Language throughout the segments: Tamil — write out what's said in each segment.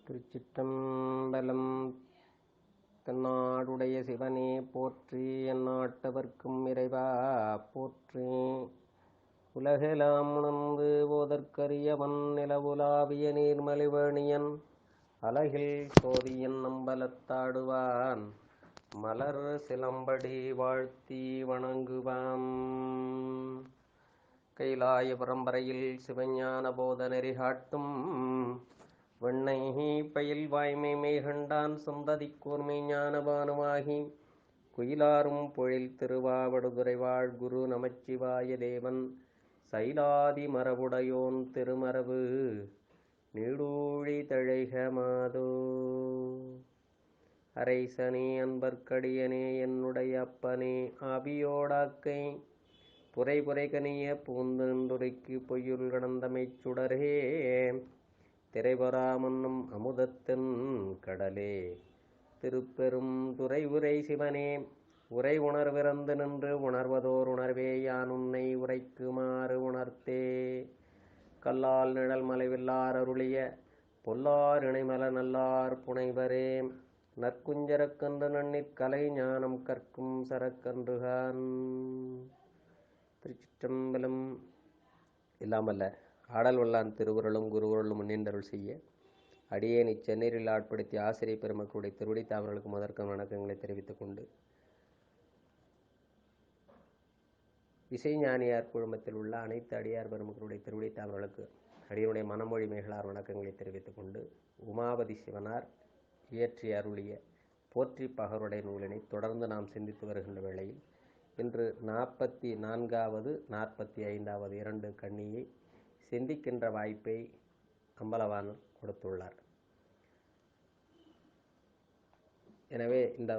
திருச்சிற்றம்பலம். தென்னாடுடைய சிவனே போற்றி, எந்நாட்டவர்க்கும் இறைவா போற்றி. உலகெலாம் உணர்ந்து போதற்கரியவன், நிலவுலாவிய நீர்மலிவணியன், அலகில் சோதியன் அம்பலத்தாடுவான், மலர் சிலம்படி வாழ்த்தி வணங்குவாம். கைலாய பரம்பரையில் சிவஞான போத நெறி காட்டும், வெண்ணை பயில் வாய்மை மெய்கண்டான் சந்ததி கூர்மை ஞானபானுமாகி, குயிலாரும் பொழில் திருவாவடுதுறை வாழ் குரு நமச்சிவாய தேவன், சைலாதி மரபுடையோன் திருமரபு நீடூழி தழைக மாதோ. அரைசனே அன்பர்க்கடியனே என்னுடைய அப்பனே, ஆவியோடாக்கை புரை புரை கனிய பூந்துரைக்கு பொய்யுள் கடந்தமைச் சுடரே, திரைபொறாமன்னும் அமுதத்தின் கடலே, திருப்பெரும் துறை உரை சிவனே, உரை உணர்விறந்து நின்று உணர்வதோர் உணர்வே யான் உன்னை உரைக்குமாறு உணர்த்தே. கல்லால் நிழல் மலைவில்லார் அருளிய பொல்லார் இணைமல நல்லார் புனைவரே, நற்குஞ்சரக்கன்று நன்னிற் கலை ஞானம் கற்கும் சரக்கன்றுகான். திருச்சிற்றம்பலம். இல்லாமல்ல ஆடல் வல்லான் திருவுருளும் குருவுருளும் முன்னின்றருள் செய்ய, அடியேன் இச்சென்னீரில் ஆட்படுத்திய ஆசிரியர் பெருமக்களுடைய திருவடி தாவர்களுக்கு முதற்கும் வணக்கங்களை தெரிவித்துக் கொண்டு, இசைஞானியார் குழுமத்தில் உள்ள அனைத்து அடியார் பெருமக்களுடைய திருவடி தாவர்களுக்கு அடியனுடைய மனமொழி மேகலார் வணக்கங்களை தெரிவித்துக் கொண்டு, உமாபதி சிவனார் இயற்றி அருளிய போற்றி பகருடைய நூலினை தொடர்ந்து நாம் சிந்தித்து வருகின்ற வேளையில், இன்று 44வது 45வது 2 கண்ணியை சிந்திக்கின்ற வாய்ப்பை அம்பலவான் கொடுத்துள்ளார். எனவே இந்த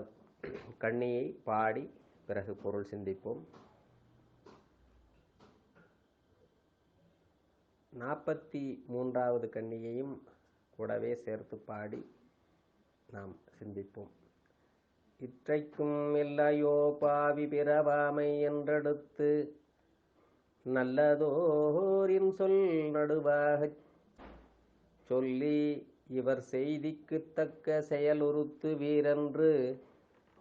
கண்ணியை பாடி பிறகு பொருள் சிந்திப்போம். 43வது கண்ணியையும் கூடவே சேர்த்து பாடி நாம் சிந்திப்போம். இற்றைக்கும் இல்லையோ பாவி பிறவாமை என்றெடுத்து, நல்லதோரின் சொல் நடுவாகச் சொல்லி, இவர் செய்திக்கு தக்க செயலுறுத்து வீரென்று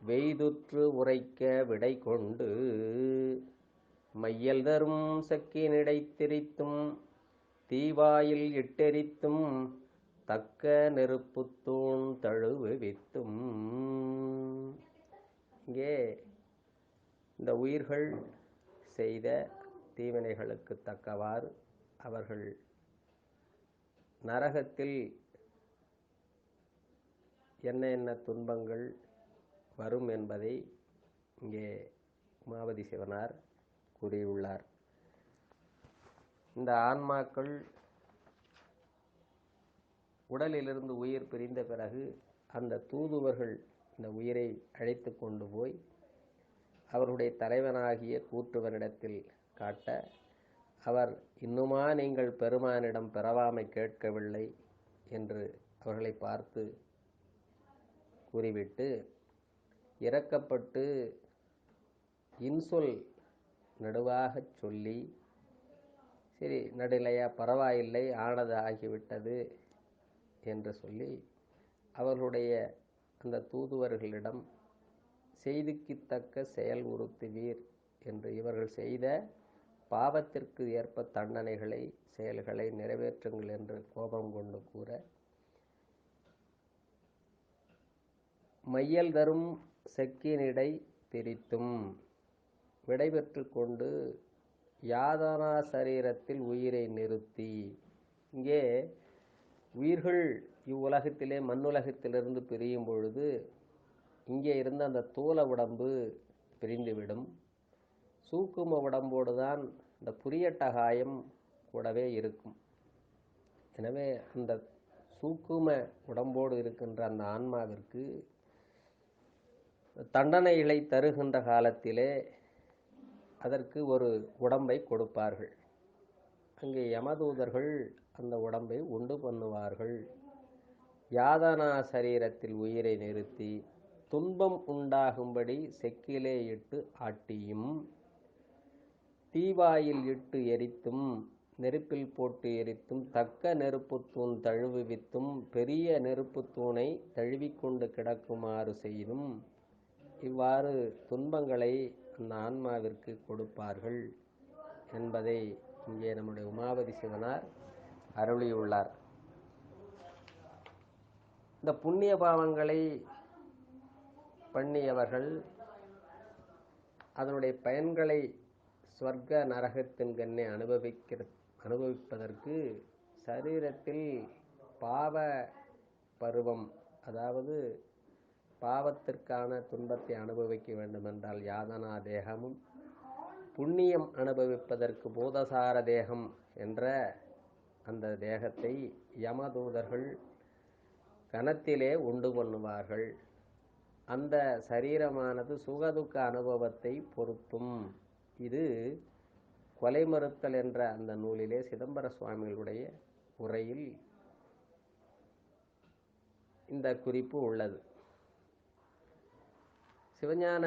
வெய்துற்று உரைக்க விடை கொண்டு, மையல் தரும் சக்கினிடை திரித்தும் தீவாயில் இட்டெரித்தும், தக்க நெருப்புத்தூண் தழுவித்தும். இங்கே இந்த உயிர்கள் செய்த தீவினைகளுக்கு தக்கவாறு அவர்கள் நரகத்தில் என்ன என்ன துன்பங்கள் வரும் என்பதை இங்கே உமாபதி சிவனார் கூறியுள்ளார். இந்த ஆன்மாக்கள் உடலிலிருந்து உயிர் பிரிந்த பிறகு அந்த தூதுவர்கள் இந்த உயிரை அழைத்து கொண்டு போய் அவருடைய தலைவனாகிய கூற்றுவனிடத்தில் காட்ட, அவர் இன்னுமா நீங்கள் பெருமானிடம் பெறவாமை கேட்கவில்லை என்று அவர்களை பார்த்து கூறிவிட்டு, இரக்கப்பட்டு இன்சொல் நடுவாகச் சொல்லி, சரி நடுலையா பரவாயில்லை, ஆனது ஆகிவிட்டது என்று சொல்லி அவர்களுடைய அந்த தூதுவர்களிடம் செய்திக்கு தக்க செயல் உறுத்துவீர் என்று, இவர்கள் செய்த பாவத்திற்கு ஏற்ப தண்டனைகளை செயல்களை நிறைவேற்றுங்கள் என்று கோபம் கொண்டு கூற, மையல் தரும் செக்கினிடை திரித்தும் விடைபெற்று கொண்டு, யாதனா சரீரத்தில் உயிரை நிறுத்தி. இங்கே உயிர்கள் இவ்வுலகத்திலே மண்ணுலகத்திலிருந்து பிரியும் பொழுது இங்கே இருந்த அந்த தோல உடம்பு பிரிந்துவிடும். சூக்கும உடம்போடு தான் இந்த புரியட்டகாயம் கூடவே இருக்கும். எனவே அந்த சூக்கும உடம்போடு இருக்கின்ற அந்த ஆன்மாவிற்கு தண்டனைகளை தருகின்ற காலத்திலே அதற்கு ஒரு உடம்பை கொடுப்பார்கள். அங்கே யமதூதர்கள் அந்த உடம்பை உண்டு பண்ணுவார்கள். யாதனா சரீரத்தில் உயிரை நிறுத்தி துன்பம் உண்டாகும்படி செக்கிலே இட்டு ஆட்டியும் தீவாயில் இட்டு எரித்தும் நெருப்பில் போட்டு எரித்தும் தக்க நெருப்புத்தூண் தழுவித்தும் பெரிய நெருப்புத்தூணை தழுவிக்கொண்டு கிடக்குமாறு செய்தும் இவ்வாறு துன்பங்களை அந்த ஆன்மாவிற்கு கொடுப்பார்கள் என்பதை இங்கே நம்முடைய உமாபதி சிவனார் அருளியுள்ளார். இந்த புண்ணிய பாவங்களை பண்ணியவர்கள் அதனுடைய பயன்களை ஸ்வர்க்க நரகத்தின் கண்ணே அனுபவிப்பதற்கு சரீரத்தில் பாவ பருவம், அதாவது பாவத்திற்கான துன்பத்தை அனுபவிக்க வேண்டுமென்றால் யாதனா தேகமும், புண்ணியம் அனுபவிப்பதற்கு பூதசார தேகம் என்ற அந்த தேகத்தை யமதூதர்கள் கணத்திலே உண்டு பண்ணுவார்கள். அந்த சரீரமானது சுகதுக்க அனுபவத்தை பொறுத்தும். இது கொலை மறுத்தல் என்ற அந்த நூலிலே சிதம்பர சுவாமிகளுடைய உரையில் இந்த குறிப்பு உள்ளது. சிவஞான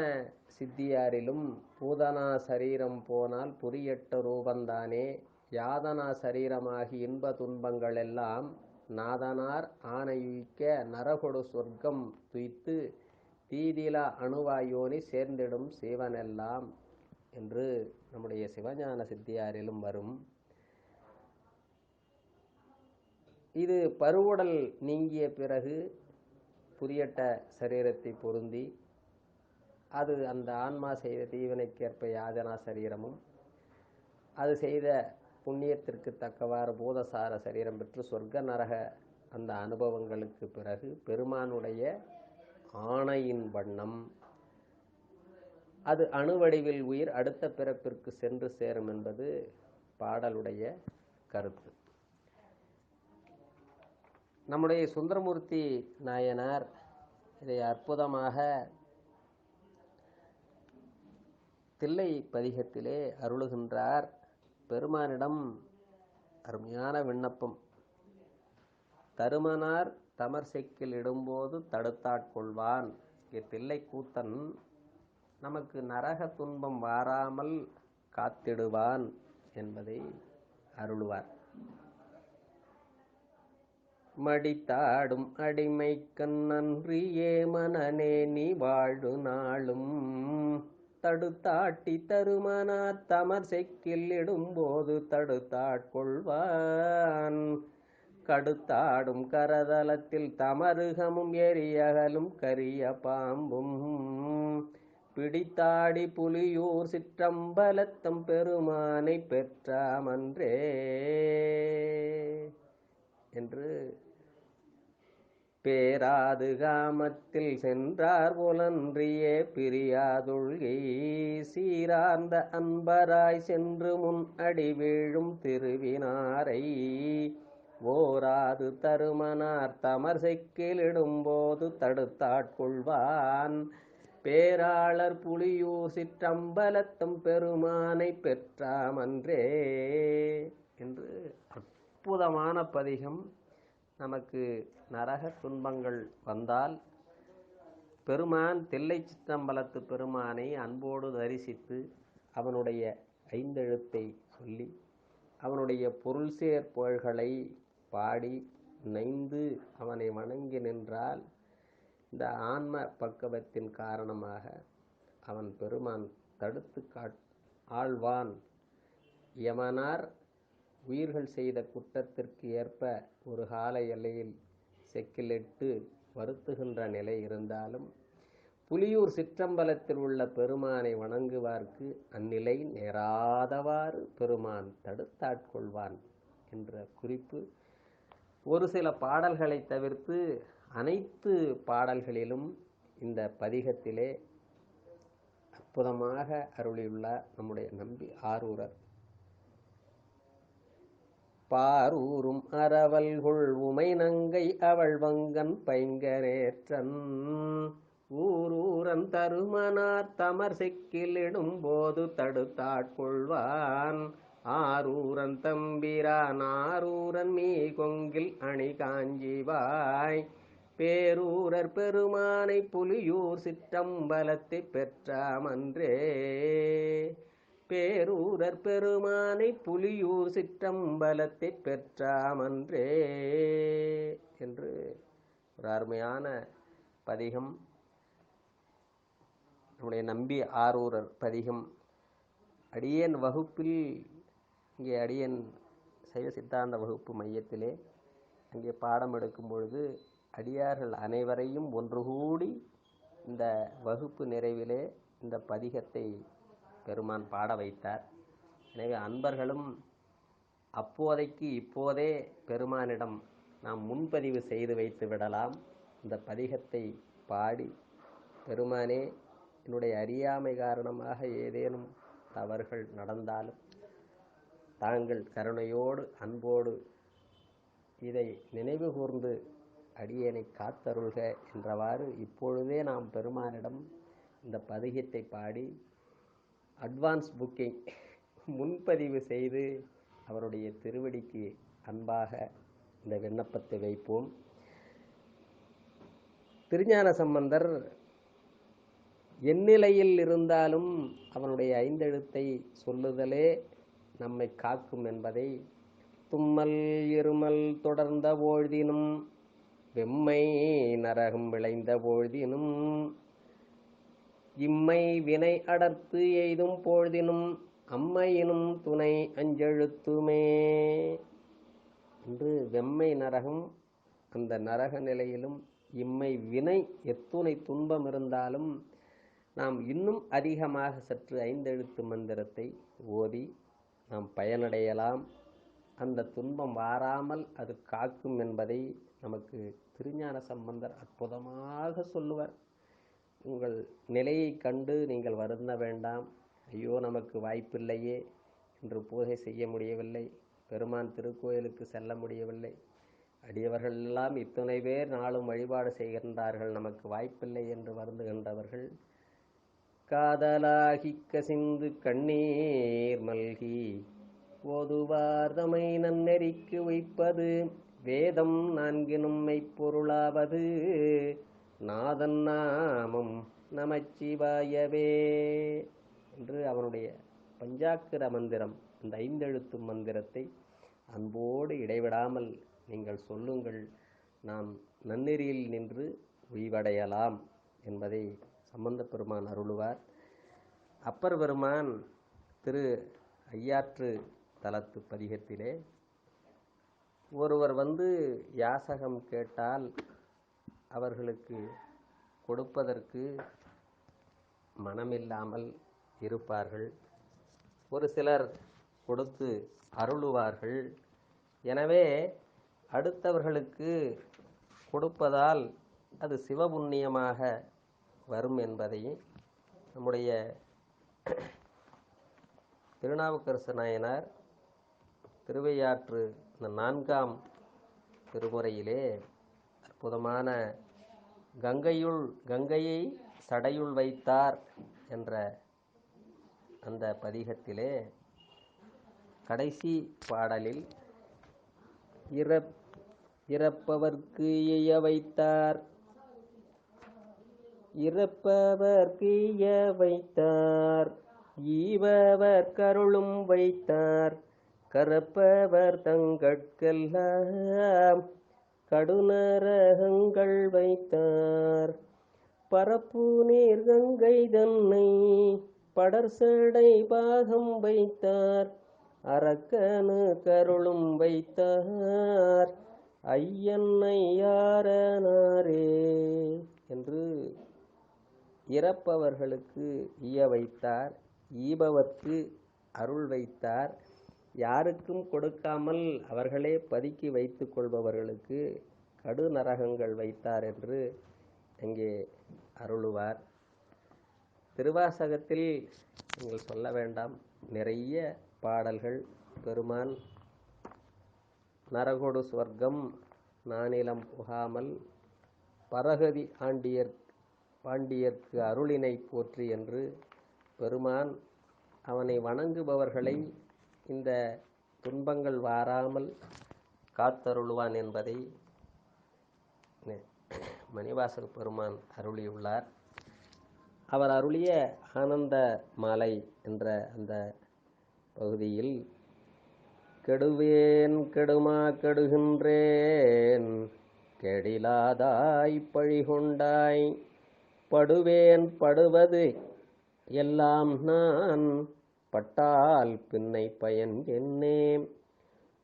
சித்தியாரிலும் பூதனா சரீரம் போனால் புரியட்ட ரூபந்தானே யாதனா சரீரமாகி இன்ப துன்பங்கள் எல்லாம் நாதனார் ஆணையுய்க்க நரகொடு சொர்க்கம் துய்த்து தீதிலா அணுவாயோனி சேர்ந்திடும் சிவனெல்லாம் என்று நம்முடைய சிவஞான சித்தியாரிலும் வரும். இது பருவுடல் நீங்கிய பிறகு புரியட்ட சரீரத்தை பொருந்தி அது அந்த ஆன்மா செய்த தீவினைக்கேற்ப யாதனா சரீரமும் அது செய்த புண்ணியத்திற்கு தக்கவாறு பூதசார சரீரம் பெற்று சொர்க்க நரக அந்த அனுபவங்களுக்கு பிறகு பெருமானுடைய ஆணையின் வண்ணம் அது அணுவடிவில் உயிர் அடுத்த பிறப்பிற்கு சென்று சேரும் என்பது பாடலுடைய கருத்து. நம்முடைய சுந்தரமூர்த்தி நாயனார் இதை அற்புதமாக தில்லை பதிகத்திலே அருளுகின்றார். பெருமானிடம் அருமையான விண்ணப்பம். தருமனார் தமர் செக்கில் இடும்போது தடுத்தாட்கொள்வான். தில்லை கூத்தன் நமக்கு நரக துன்பம் வாராமல் காத்திடுவான் என்பதை அருளுவார். மடித்தாடும் அடிமைக்கண் நன்றியே மனநே நீ வாழு நாளும் தடுத்தாட்டி தருமனார் தமர் செக்கில் இடும்போது தடுத்தாட்கொள்வான். கடுத்தாடும் கரதலத்தில் தமருகமும் எரியகலும் கரிய பாம்பும் பிடித்தாடி புலியூர் சிற்றம்பலத்தம் பெருமானை பெற்றாமன்றே என்று பேராது காமத்தில் சென்றார் புலன்றியே பிரியாதுள்கை சீரார்ந்த அன்பராய் சென்று முன் அடி வீழும் திருவினாரை ஓராது தருமனார் தமர் செக்கிலிடும்போது தடுத்தாட்கொள்வான். பேராளர் புலியூர் சிற்றம்பலத்தம் பெருமானை பெற்றாமன்றே என்று அற்புதமான பதிகம். நமக்கு நரக துன்பங்கள் வந்தால் பெருமான் தில்லை சிற்றம்பலத்து பெருமானை அன்போடு தரிசித்து அவனுடைய ஐந்தெழுத்தை சொல்லி அவனுடைய பொருள் சேர் புகழ்களை பாடி நைந்து அவனை வணங்கி நின்றால் இந்த ஆன்ம பக்குவத்தின் காரணமாக அவன் பெருமான் தடுத்து ஆழ்வான். யமனார் உயிர்கள் செய்த குற்றத்திற்கு ஏற்ப ஒரு கால எல்லையில் செக்கிலிட்டு வருத்துகின்ற நிலை இருந்தாலும் புலியூர் சிற்றம்பலத்தில் உள்ள பெருமானை வணங்குவார்க்கு அந்நிலை நேராதவாறு பெருமான் தடுத்தாட்கொள்வான் என்ற குறிப்பு ஒரு சில பாடல்களை தவிர்த்து அனைத்து பாடல்களிலும் இந்த பதிகத்திலே அற்புதமாக அருளியுள்ளார் நம்முடைய நம்பி ஆரூரர். பாரூரும் அறவல்குள் உமை நங்கை அவள் வங்கன் பைங்கரேற்றன் ஊரூரன் தருமனார் தமர் செக்கில் இடும்போது தடுத்தாட்கொள்வான். ஆரூரன் தம்பிரான் ஆரூரன் மீ கொங்கில் அணி காஞ்சிவாய் பேரூரர் பெருமானை புலியூர் சிற்றம்பலத்தை பெற்றாமன்றே. பேரூரர் பெருமானை புலியூர் சிற்றம்பலத்தை பெற்றாமன்றே என்று ஒரு அருமையான பதிகம். நம்முடைய நம்பி ஆரூரர் பதிகம். அடியேன் வகுப்பில், இங்கே அடியேன் சைவ சித்தாந்த வகுப்பு மையத்திலே அங்கே பாடம் எடுக்கும் பொழுது அடியார்கள் அனைவரையும் ஒன்று கூடி இந்த வகுப்பு நிறைவிலே இந்த பதிகத்தை பெருமான் பாட வைத்தார். எனவே அன்பர்களும் அப்போதைக்கு இப்போதே பெருமானிடம் நாம் முன்பதிவு செய்து வைத்து விடலாம். இந்த பதிகத்தை பாடி, பெருமானே, என்னுடைய அறியாமை காரணமாக ஏதேனும் தவறுகள் நடந்தாலும் தாங்கள் கருணையோடு அன்போடு இதை நினைவு கூர்ந்து அடியேனை காத்தருள்க என்றவாறு இப்பொழுதே நாம் பெருமானிடம் இந்த பதிகத்தை பாடி அட்வான்ஸ் புக்கிங் முன்பதிவு செய்து அவருடைய திருவடிக்கு அன்பாக இந்த விண்ணப்பத்தை வைப்போம். திருஞான சம்பந்தர் எந்நிலையில் இருந்தாலும் அவனுடைய ஐந்தெழுத்தை சொல்லுதலே நம்மை காக்கும் என்பதை தும்மல் இருமல் தொடர்ந்த பொழுதினும் வெம்மை நரகம் விளைந்த பொழுதினும் இம்மை வினை அடர்த்து எய்தும் பொழுதினும் அம்மையினும் துணை அஞ்செழுத்துமே என்று வெம்மை நரகம், அந்த நரக நிலையிலும் இம்மை வினை எத்துணை துன்பம் இருந்தாலும் நாம் இன்னும் அதிகமாக சற்று ஐந்தெழுத்து மந்திரத்தை ஓதி நாம் பயனடையலாம். அந்த துன்பம் வாராமல் அது காக்கும் என்பதை நமக்கு திருஞான சம்பந்தர் அற்புதமாக சொல்லுவார். உங்கள் நிலையை கண்டு நீங்கள் வருந்த வேண்டாம். ஐயோ, நமக்கு வாய்ப்பில்லையே, இன்று பூஜை செய்ய முடியவில்லை, பெருமான் திருக்கோயிலுக்கு செல்ல முடியவில்லை, அடியவர்கள் எல்லாம் இத்தனை பேர் நாளும் வழிபாடு செய்கின்றார்கள், நமக்கு வாய்ப்பில்லை என்று வருந்துகின்றவர்கள் காதலாகி கசிந்து கண்ணீர் மல்கி ஓதுவார் தமை நன்னெறிக்கு வைப்பது வேதம் நான்கினும் மெய்ப்பொருளாவது நாதன் நாமம் நமச்சிவாயவே என்று அவனுடைய பஞ்சாக்கிர மந்திரம், இந்த ஐந்தெழுத்து மந்திரத்தை அன்போடு இடைவிடாமல் நீங்கள் சொல்லுங்கள். நாம் நன்னெறியில் நின்று உய்வடையலாம் என்பதை சம்பந்த பெருமான் அருளுவார். அப்பர் பெருமான் திரு ஐயாற்று தலத்து பதிகத்திலே ஒருவர் யாசகம் கேட்டால் அவர்களுக்கு கொடுப்பதற்கு மனமில்லாமல் இருப்பார்கள். ஒரு சிலர் கொடுத்து அருளுவார்கள். எனவே அடுத்தவர்களுக்கு கொடுப்பதால் அது சிவபுண்ணியமாக வரும் என்பதை நம்முடைய திருநாவுக்கரசு நாயனார் திருவையாற்று இந்த 4ஆம் திருமுறையிலே அற்புதமான கங்கையை சடையுள் வைத்தார் என்ற அந்த பதிகத்திலே கடைசி பாடலில் இறப்பவர்க்கு எய்ய வைத்தார், இறப்பவர்க்கு எய்ய வைத்தார், ஈவவர் கருளும் வைத்தார், கரப்பவர் தங்கட்கெல்லாம் கடுநரகங்கள் வைத்தார், பரப்பு நீர் கங்கை தன்னை படர்சடை பாகம் வைத்தார், அரக்கனு கருளும் வைத்தார், ஐயன்னை யாரனாரே என்று இறப்பவர்களுக்கு ஈய வைத்தார், ஈபவர்க்கு அருள் வைத்தார், யாருக்கும் கொடுக்காமல் அவர்களே பதுக்கி வைத்து கொள்பவர்களுக்கு கடுநரகங்கள் வைத்தார் என்று அங்கே அருளுவார். திருவாசகத்தில் நீங்கள் சொல்ல வேண்டாம், நிறைய பாடல்கள். பெருமான் நரகொடு சுவர்க்கம் நானிலம் புகாமல் பரகதி பாண்டியர்க்கு அருளினை போற்றி என்று பெருமான் அவனை வணங்குபவர்களை இந்த துன்பங்கள் வாராமல் காத்தருளுவான் என்பதை மணிவாசக பெருமான் அருளியுள்ளார். அவர் அருளிய ஆனந்த மாலை என்ற அந்த பகுதியில் கெடுவேன் கெடுமா கெடுகின்றேன் கெடிலாதாய் பழிகொண்டாய் படுவேன் படுவது எல்லாம் நான் பட்டால் பின்னை பயன் என்னே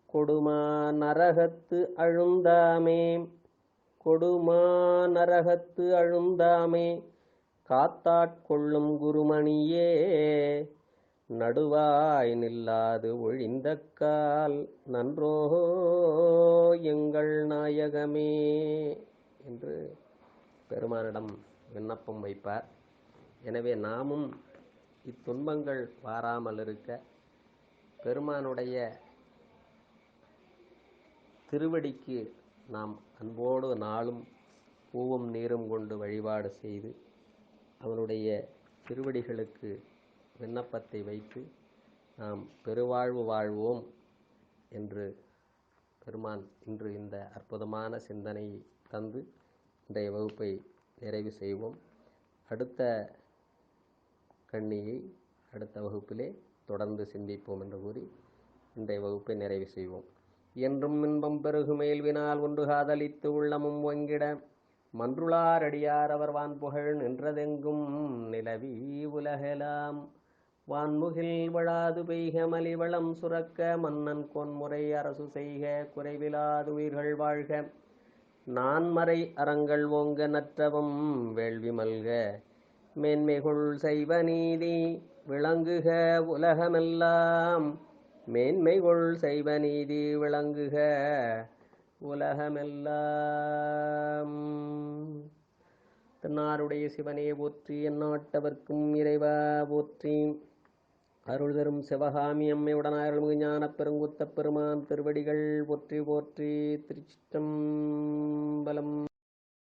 கொடுமா நரகத்து அழுந்தாமே கொடுமா நரகத்து அழுந்தாமே காத்தாட்கொள்ளும் குருமணியே நடுவாய் நில்லாது ஒழிந்தக்கால் நன்றோ எங்கள் நாயகமே என்று பெருமானிடம் விண்ணப்பம் வைப்பார். எனவே நாமும் இத்துன்பங்கள் வாராமல் இருக்க பெருமானுடைய திருவடிக்கு நாம் அன்போடு நாளும் பூவும் நீரும் கொண்டு வழிபாடு செய்து அவனுடைய திருவடிகளுக்கு விண்ணப்பத்தை வைத்து நாம் பெருவாழ்வு வாழ்வோம் என்று பெருமான் இன்று இந்த அற்புதமான சிந்தனையை தந்து இன்றைய வகுப்பை நிறைவு செய்வோம். அடுத்த கண்ணியை அடுத்த வகுப்பிலே தொடர்ந்து சிந்திப்போம் என்று கூறி இன்றைய வகுப்பை நிறைவு செய்வோம். என்றும் இன்பம் பெருகுமேல்வினால் ஒன்று காதலித்து உள்ளமும் வங்கிட மன்றுளார் அடியார் அவர் வான்புகழ் நின்றதெங்கும் நிலவி உலகெலாம் வான்முகில் வளாது பெய்க மலிவளம் சுரக்க மன்னன் கொன்முறை அரசு செய்க குறைவிலாது உயிர்கள் வாழ்க நான்மறை அறங்கள் ஓங்க நற்றவம் வேள்வி மல்க மேன்மைகுள் செய்வ நீதி விளங்குக உலகமெல்லாம் மேன்மைகுள் செய்வ நீதி விளங்குக உலகமெல்லாம். தன்னாருடைய சிவனே போற்றி எந்நாட்டவர்க்கும் இறைவா போற்றி. அருள் தரும் சிவகாமி அம்மையுடன் அருள்மிகு ஞானப் பெருங்குத்தப் பெருமான் திருவடிகள் போற்றி போற்றி. திருச்சிற்றம்பலம்.